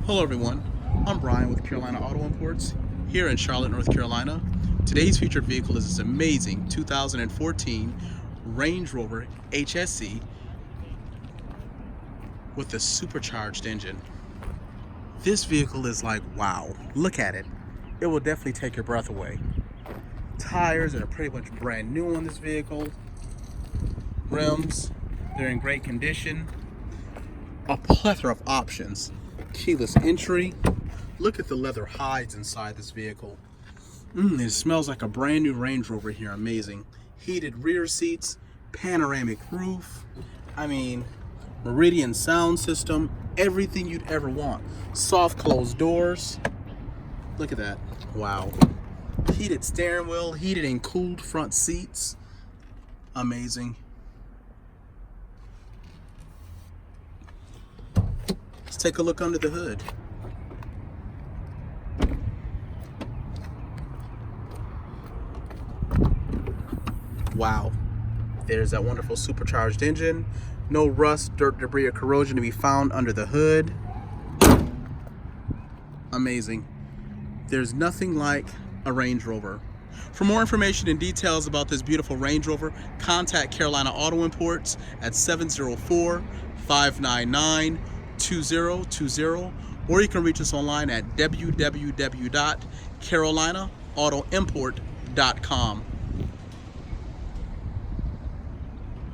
Hello everyone, I'm Brian with Carolina Auto Imports here in Charlotte, North Carolina. Today's featured vehicle is this amazing 2014 Range Rover HSE with a supercharged engine. This vehicle is like, wow, look at it. It will definitely take your breath away. Tires are pretty much brand new on this vehicle. Rims, they're in great condition. A plethora of options. Keyless entry. Look at the leather hides inside this vehicle. It smells like a brand new Range Rover here. Amazing. Heated rear seats, panoramic roof. Meridian sound system. Everything you'd ever want. Soft closed doors. Look at that. Wow. Heated steering wheel, heated and cooled front seats. Amazing. Let's take a look under the hood. Wow. There's that wonderful supercharged engine. No rust, dirt, debris, or corrosion to be found under the hood. Amazing. There's nothing like a Range Rover. For more information and details about this beautiful Range Rover, contact Carolina Auto Imports at 704-599-2020, or you can reach us online at www.carolinaautoimport.com.